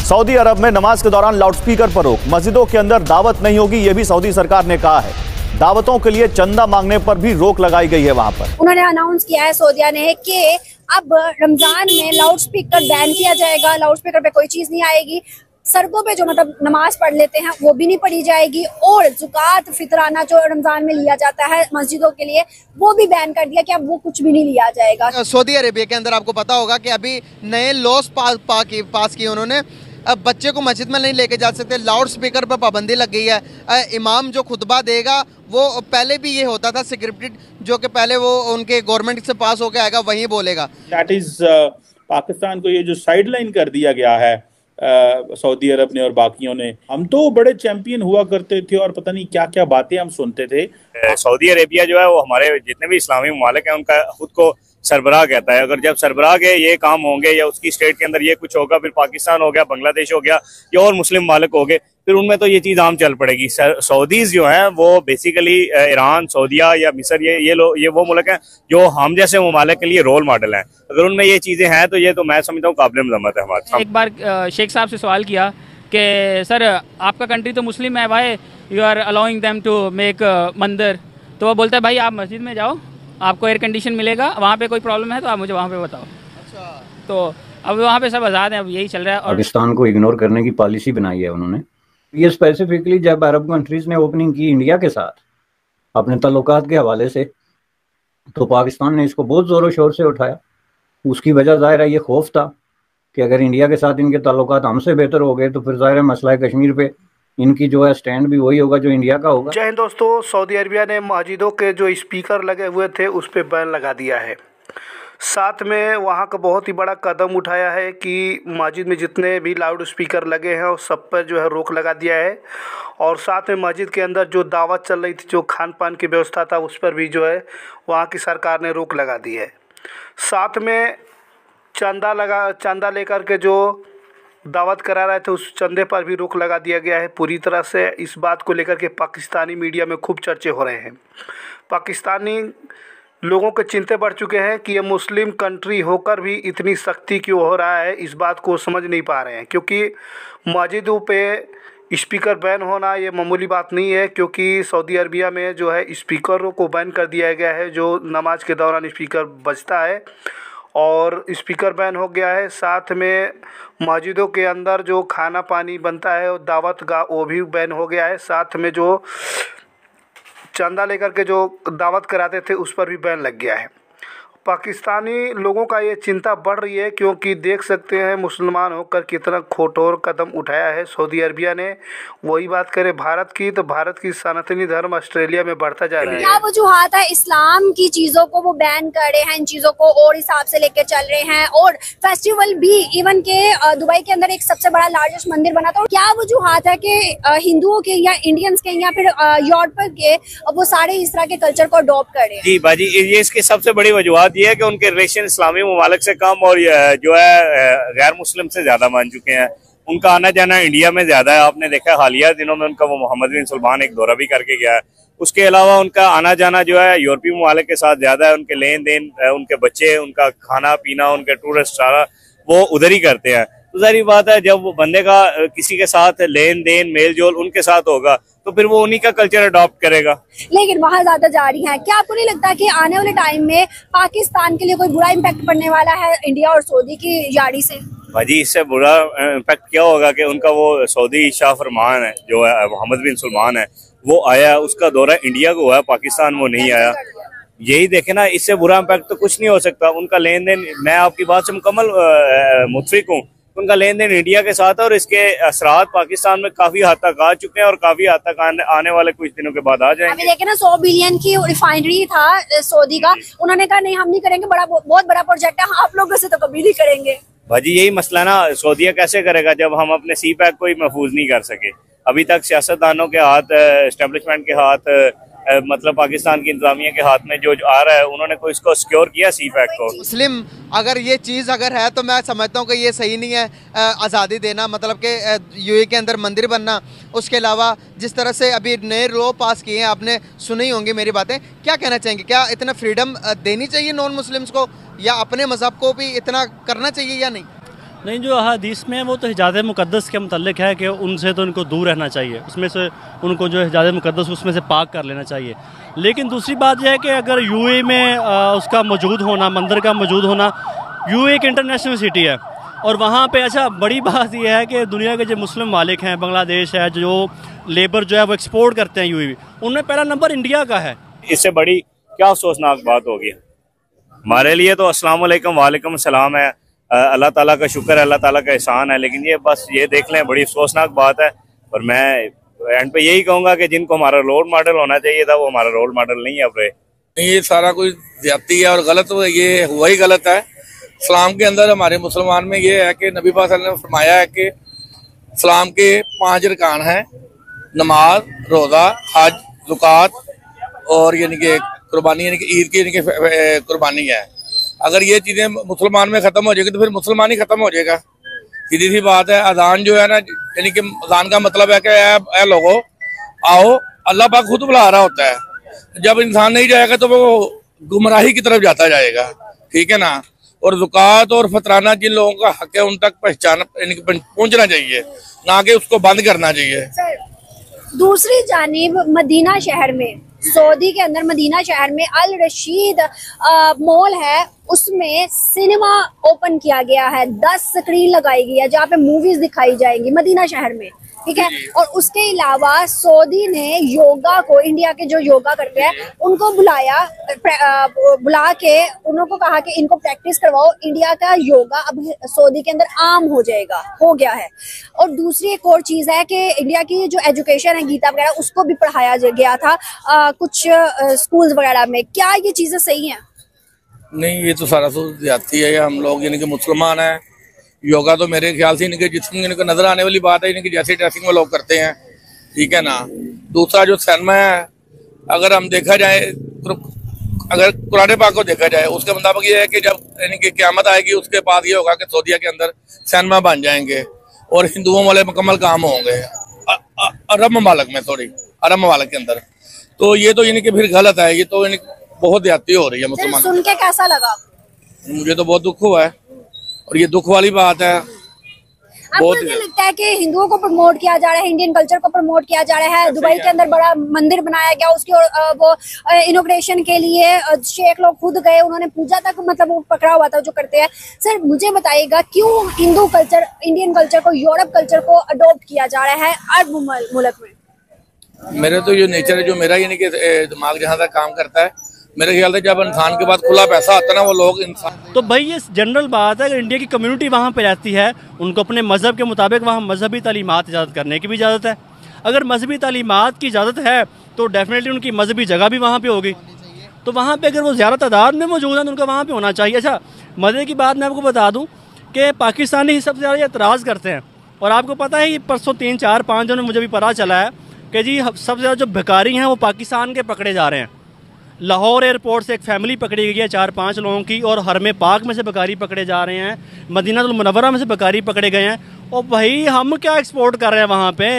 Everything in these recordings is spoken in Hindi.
सऊदी अरब में नमाज के दौरान लाउडस्पीकर पर रोक, मस्जिदों के अंदर दावत नहीं होगी, यह भी सऊदी सरकार ने कहा है। दावतों के लिए चंदा मांगने पर भी रोक लगाई गई है। वहां पर उन्होंने अनाउंस किया है सऊदीया ने कि अब रमजान में लाउडस्पीकर बैन किया जाएगा, लाउडस्पीकर पे कोई चीज नहीं आएगी, सड़कों पे जो मतलब नमाज पढ़ लेते हैं वो भी नहीं पढ़ी जाएगी, और ज़कात फितराना जो रमजान में लिया जाता है मस्जिदों के लिए वो भी बैन कर दिया कि अब वो कुछ भी नहीं लिया जाएगा। सऊदी अरेबिया के अंदर आपको पता होगा कि अभी नए लॉस पास किए उन्होंने। अब बच्चे को मस्जिद में नहीं लेके जा सकते, लाउड स्पीकर पर पाबंदी लग गई है। इमाम जो खुतबा देगा वो पहले भी ये होता था स्क्रिप्टेड, जो कि पहले वो उनके गवर्नमेंट से पास होकर आएगा वहीं बोलेगा। दैट इज पाकिस्तान को ये जो साइडलाइन कर दिया गया है सऊदी अरब ने और बाकियों ने। हम तो बड़े चैंपियन हुआ करते थे और पता नहीं क्या क्या बातें हम सुनते थे। सऊदी अरेबिया जो है वो हमारे जितने भी इस्लामी ममालिक हैं उनका खुद को सरबराह कहता है। अगर जब सरबराह के ये काम होंगे या उसकी स्टेट के अंदर ये कुछ होगा, फिर पाकिस्तान हो गया, बांग्लादेश हो गया या और मुस्लिम ममालिक हो गए, फिर उनमें तो ये चीज़ आम चल पड़ेगी। सऊदीज जो हैं वो बेसिकली ईरान, सऊदीया या मिस्र, ये वो मुल्क हैं जो हम जैसे ममालिक के लिए रोल मॉडल हैं। अगर उनमें ये चीज़ें हैं तो ये तो मैं समझता हूँ काबिल मज़म्मत है हमारे। एक बार शेख साहब से सवाल किया कि सर आपका कंट्री तो मुस्लिम है, भाई you are allowing them to make mandir, तो वो बोलता है भाई आप मस्जिद में जाओ, आपको एयर कंडीशन मिलेगा, वहाँ पे कोई प्रॉब्लम है तो आप मुझे वहाँ पे बताओ। अच्छा। तो अब वहाँ पे सब आज़ाद हैं, अब यही चल रहा है। और पाकिस्तान को इग्नोर करने की पॉलिसी बनाई है उन्होंने। ये स्पेसिफिकली जब अरब कंट्रीज़ ने ओपनिंग की इंडिया के साथ अपने ताल्लुकात के हवाले से, तो पाकिस्तान ने इसको बहुत ज़ोरों शोर से उठाया। उसकी वजह ज़ाहिर है ये खौफ था कि अगर इंडिया के साथ इनके ताल्लुकात हमसे बेहतर हो गए तो फिर ज़ाहिर है मसला कश्मीर पे इनकी जो है स्टैंड भी वही होगा जो इंडिया का होगा। जय हिंद दोस्तों, सऊदी अरबिया ने मस्जिदों के जो स्पीकर लगे हुए थे उस पर बैन लगा दिया है। साथ में वहाँ का बहुत ही बड़ा कदम उठाया है कि मस्जिद में जितने भी लाउड स्पीकर लगे हैं उस सब पर जो है रोक लगा दिया है। और साथ में मस्जिद के अंदर जो दावत चल रही थी, जो खान पान की व्यवस्था था, उस पर भी जो है वहाँ की सरकार ने रोक लगा दी है। साथ में चंदा लेकर के जो दावत करा रहे थे उस चंदे पर भी रोक लगा दिया गया है पूरी तरह से। इस बात को लेकर के पाकिस्तानी मीडिया में खूब चर्चे हो रहे हैं। पाकिस्तानी लोगों के चिंते बढ़ चुके हैं कि ये मुस्लिम कंट्री होकर भी इतनी सख्ती क्यों हो रहा है, इस बात को समझ नहीं पा रहे हैं। क्योंकि मस्जिदों पे स्पीकर बैन होना ये मामूली बात नहीं है, क्योंकि सऊदी अरबिया में जो है स्पीकरों को बैन कर दिया गया है। जो नमाज के दौरान स्पीकर बजता है और स्पीकर बैन हो गया है। साथ में मस्जिदों के अंदर जो खाना पानी बनता है और दावत का वो भी बैन हो गया है। साथ में जो चंदा लेकर के जो दावत कराते थे उस पर भी बैन लग गया है। पाकिस्तानी लोगों का ये चिंता बढ़ रही है, क्योंकि देख सकते हैं मुसलमान होकर कितना कठोर कदम उठाया है सऊदी अरबिया ने। वही बात करें भारत की, तो भारत की सनातनी धर्म ऑस्ट्रेलिया में बढ़ता जा रहा है। क्या वजूहात है इस्लाम की चीजों को वो बैन कर रहे हैं, इन चीजों को और हिसाब से लेके चल रहे हैं। और फेस्टिवल भी इवन के दुबई के अंदर एक सबसे बड़ा लार्जेस्ट मंदिर बना था। क्या वजूहात है कि हिंदुओं के या इंडियंस के या फिर यूरोप के वो सारे इस तरह के कल्चर को अडॉप्ट कर रहे हैं? जी बाजी, ये इसकी सबसे बड़ी वजूहत ये है कि उनके रिलेशन इस्लामी ममालिक से कम और जो है गैर मुस्लिम से ज्यादा मान चुके हैं। उनका आना जाना इंडिया में ज्यादा है। आपने देखा हालिया दिनों में उनका वो मोहम्मद बिन सलमान एक दौरा भी करके गया है। उसके अलावा उनका आना जाना जो है यूरोपीय ममालिक के साथ ज्यादा है। उनके लेन देन, उनके बच्चे, उनका खाना पीना, उनके टूरिस्ट सारा वो उधर ही करते हैं। तो सारी बात है, जब वो बंदे का किसी के साथ लेन देन मेल जोल उनके साथ होगा तो फिर वो उन्हीं का कल्चर अडॉप्ट करेगा। लेकिन वहाँ ज्यादा जारी है। क्या आपको नहीं लगता कि आने वाले टाइम में पाकिस्तान के लिए कोई बुरा इम्पैक्ट पड़ने वाला है इंडिया और सऊदी की यारी से? भाजी इससे बुरा इम्पैक्ट क्या होगा कि उनका वो सऊदी शाह फरमान है जो है मोहम्मद बिन सलमान है, वो आया, उसका दौरा इंडिया को हुआ, पाकिस्तान वो नहीं आया। यही देखे ना, इससे बुरा इम्पैक्ट तो कुछ नहीं हो सकता। उनका लेन देन, मैं आपकी बात से मुकम्मल मुतफिक हूँ, उनका लेन देन इंडिया के साथ है और इसके असरात पाकिस्तान में काफी हद तक आ चुके हैं और काफी हद तक आने वाले कुछ दिनों के बाद आ जाएंगे। अभी देखे ना 100 बिलियन की रिफाइनरी था सऊदी का, उन्होंने कहा नहीं हम नहीं करेंगे, बहुत बड़ा प्रोजेक्ट है, आप लोगों से तो कभी नहीं करेंगे। भाजी यही मसला ना, सऊदीया कैसे करेगा जब हम अपने सी पैक को ही महफूज नहीं कर सके। अभी तक सियासतदानों के हाथ, एस्टेब्लिशमेंट के हाथ, मतलब पाकिस्तान की इंतजामिया के हाथ में जो आ रहा है, उन्होंने कोई इसको सिक्योर किया सी पैक को। मुस्लिम अगर ये चीज़ अगर है तो मैं समझता हूँ कि ये सही नहीं है आज़ादी देना, मतलब कि यूएई के अंदर मंदिर बनना। उसके अलावा जिस तरह से अभी नए लॉ पास किए हैं, आपने सुनी होंगी मेरी बातें, क्या कहना चाहेंगे? क्या इतना फ्रीडम देनी चाहिए नॉन मुस्लिम्स को, या अपने मज़हब को भी इतना करना चाहिए या नहीं? नहीं, जो हदीस में है वो तो हिजाज़ मुक़द्दस के मुतल्लिक़ है कि उनसे तो इनको दूर रहना चाहिए, उसमें से उनको जो हिजाज़ मुक़द्दस उसमें से पाक कर लेना चाहिए। लेकिन दूसरी बात यह है कि अगर यूएई में उसका मौजूद होना, मंदिर का मौजूद होना, यूएई एक इंटरनेशनल सिटी है और वहाँ पे अच्छा बड़ी बात यह है कि दुनिया के जो मुस्लिम मालिक हैं, बांग्लादेश है, जो लेबर जो है वो एक्सपोर्ट करते हैं यूएई, उनमें पहला नंबर इंडिया का है। इससे बड़ी क्या अफसोसनाक बात होगी हमारे लिए? तो अस्सलाम वालेकुम, वालेकुम सलाम है, अल्लाह ताला का शुक्र है, अल्लाह ताला का एहसान है। लेकिन ये बस ये देख लें, बड़ी अफसोसनाक बात है। और मैं एंड पे यही कहूँगा कि जिनको हमारा रोल मॉडल होना चाहिए था वो हमारा रोल मॉडल नहीं है अब रहे। ये सारा कुछ ज्यादती है और गलत, ये हुआ ही गलत है। इस्लाम के अंदर हमारे मुसलमान में ये है कि नबी पाक सल्लल्लाहु अलैहि वसल्लम ने फरमाया है कि इस्लाम के 5 अरकान हैं, नमाज, रोज़ा, हज, ज़कात और यानी कि कुर्बानी, यानी कि ईद की यानी कि कुर्बानी है। अगर ये चीज़ें मुसलमान में ख़त्म हो जाएगी तो फिर मुसलमान ही ख़त्म हो जाएगा। सीधी सी बात है। अजान जो है ना, यानी कि अजान का मतलब है कि ऐ लोगो आओ, अल्लाह पाक खुद बुला रहा होता है। जब इंसान नहीं जाएगा तो वो गुमराही की तरफ जाता जाएगा, ठीक है ना। और ज़कात और फतराना जिन लोगों का हक है उन तक पहचान यानी कि पहुँचना चाहिए, ना कि उसको बंद करना चाहिए। दूसरी जानिब मदीना शहर में, सऊदी के अंदर मदीना शहर में अल रशीद मॉल है, उसमें सिनेमा ओपन किया गया है, 10 स्क्रीन लगाई गई है जहाँ पे मूवीज दिखाई जाएंगी मदीना शहर में, ठीक है। और उसके अलावा सऊदी ने योगा को, इंडिया के जो योगा करते हैं उनको बुला के उनको कहा कि इनको प्रैक्टिस करवाओ। इंडिया का योगा अब सऊदी के अंदर आम हो गया है। और दूसरी एक और चीज है कि इंडिया की जो एजुकेशन है, गीता वगैरह, उसको भी पढ़ाया गया था कुछ स्कूल्स वगैरह में। क्या ये चीजें सही हैं? नहीं, ये तो सारा ज्यादती है। हम लोग यानी कि मुसलमान हैं, योगा तो मेरे ख्याल से इनके जिस्म इनके नजर आने वाली बात है, इनकी जैसे ड्रेसिंग में लोग करते हैं, ठीक है ना। दूसरा जो सिनेमा है, अगर हम देखा जाए, अगर कुरान पाक को देखा जाए, उसके मुताबिक ये है कि जब यानी कि क़यामत आएगी उसके बाद ये होगा कि सऊदीया के अंदर सिनेमा बन जाएंगे और हिंदुओं वाले मुकम्मल काम होंगे अरब ममालिक में, अरब ममालिक के अंदर। तो ये तो यानी कि फिर गलत है, ये तो यानी बहुत ज्यादती हो रही है मुसलमान। सुन के कैसा लगा? मुझे तो बहुत दुख हुआ है और ये दुख वाली बात है। आपको क्या लगता है कि हिंदुओं को प्रमोट किया जा रहा है, इंडियन कल्चर को प्रमोट किया जा रहा है? दुबई के अंदर बड़ा मंदिर बनाया गया, उसके वो इनॉग्रेशन के लिए शेख लोग खुद गए, उन्होंने पूजा तक मतलब वो पकड़ा हुआ था जो करते हैं। सर मुझे बताइएगा, क्यों हिंदू कल्चर, इंडियन कल्चर को, यूरोप कल्चर को अडोप्ट किया जा रहा है अरब मुल्क में? मेरे तो ये नेचर है, जो मेरा यानी कि दिमाग जहाँ तक काम करता है, मेरे ख्याल से जब इंसान के पास खुला पैसा आता है ना, वो लोग इंसान। तो भाई ये जनरल बात है, अगर इंडिया की कम्युनिटी वहाँ पे रहती है, उनको अपने मज़हब के मुताबिक वहाँ मजहबी तालीमात इजाज़त करने की भी इजाज़त है। अगर मजहबी तालीमात की इजाज़त है तो डेफिनेटली उनकी मजहबी जगह भी वहाँ पे होगी। तो वहाँ पे अगर वो ज़्यादा तादाद में मौजूद है तो उनका वहाँ पे होना चाहिए। अच्छा, मज़े की बात मैं आपको बता दूँ कि पाकिस्तानी सबसे ज़्यादा एतराज़ करते हैं। और आपको पता है, ये परसों 3, 4, 5 दिनों में मुझे भी पता चला है कि जी सबसे ज़्यादा जो भिखारी हैं वो पाकिस्तान के पकड़े जा रहे हैं। लाहौर एयरपोर्ट से एक फैमिली पकड़ी गई है 4-5 लोगों की, और हरमे पाक में से बकारी पकड़े जा रहे हैं, मदीनातुल मुनव्वरा में से बकारी पकड़े गए हैं। और भाई हम क्या एक्सपोर्ट कर रहे हैं वहाँ पे?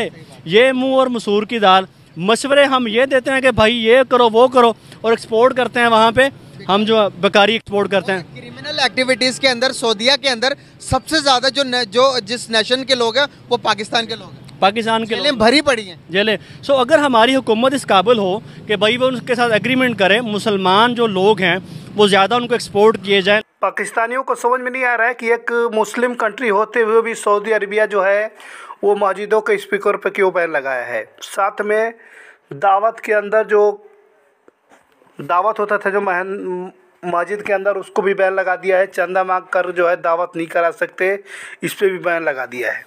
ये मुंह और मसूर की दाल। मशवरे हम ये देते हैं कि भाई ये करो वो करो, और एक्सपोर्ट करते हैं वहाँ पे हम जो बकारी एक्सपोर्ट करते हैं। क्रिमिनल एक्टिविटीज़ के अंदर सऊदीया के अंदर सबसे ज़्यादा जो जिस नेशन के लोग हैं वो पाकिस्तान के लोग हैं। पाकिस्तान के जेलें भरी पड़ी हैं, जेलें। सो अगर हमारी हुकूमत इस काबिल हो कि भाई वो उनके साथ एग्रीमेंट करे, मुसलमान जो लोग हैं वो ज़्यादा उनको एक्सपोर्ट किए जाए। पाकिस्तानियों को समझ में नहीं आ रहा है कि एक मुस्लिम कंट्री होते हुए भी सऊदी अरबिया जो है वो मस्जिदों के स्पीकर पर क्यों बैन लगाया है। साथ में दावत के अंदर जो दावत होता था जो मस्जिद के अंदर, उसको भी बैन लगा दिया है। चंदा मांग कर जो है दावत नहीं करा सकते, इस पर भी बैन लगा दिया है।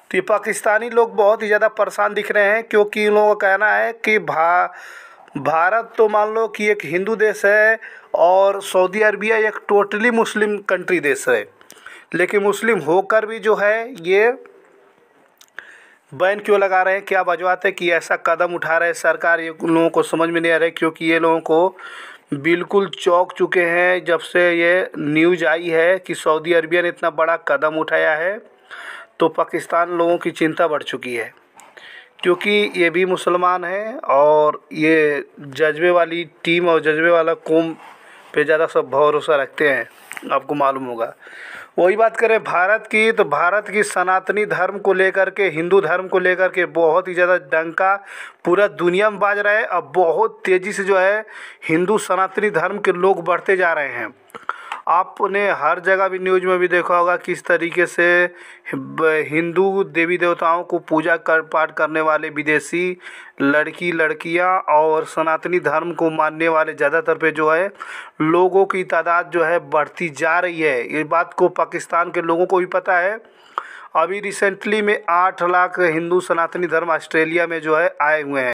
तो ये पाकिस्तानी लोग बहुत ही ज़्यादा परेशान दिख रहे हैं, क्योंकि इन लोगों का कहना है कि भारत तो मान लो कि एक हिंदू देश है और सऊदी अरबिया एक टोटली मुस्लिम कंट्री देश है, लेकिन मुस्लिम होकर भी जो है ये बैन क्यों लगा रहे हैं, क्या वजह है कि ऐसा कदम उठा रहे हैं सरकार, ये उन लोगों को समझ में नहीं आ रहा है। क्योंकि ये लोगों को बिल्कुल चौंक चुके हैं जब से ये न्यूज़ आई है कि सऊदी अरबिया ने इतना बड़ा कदम उठाया है, तो पाकिस्तान लोगों की चिंता बढ़ चुकी है। क्योंकि ये भी मुसलमान हैं और ये जज्बे वाली टीम और जज्बे वाला कौम पे ज़्यादा सब भरोसा रखते हैं, आपको मालूम होगा। वही बात करें भारत की, तो भारत की सनातनी धर्म को लेकर के, हिंदू धर्म को लेकर के बहुत ही ज़्यादा डंका पूरा दुनिया में बाज रहा है। अब बहुत तेज़ी से जो है हिंदू सनातनी धर्म के लोग बढ़ते जा रहे हैं। आपने हर जगह भी न्यूज़ में भी देखा होगा किस तरीके से हिंदू देवी देवताओं को पूजा कर पाठ करने वाले विदेशी लड़कियां और सनातनी धर्म को मानने वाले ज़्यादातर पे जो है लोगों की तादाद जो है बढ़ती जा रही है। ये बात को पाकिस्तान के लोगों को भी पता है। अभी रिसेंटली में 8 लाख हिंदू सनातनी धर्म ऑस्ट्रेलिया में जो है आए हुए हैं।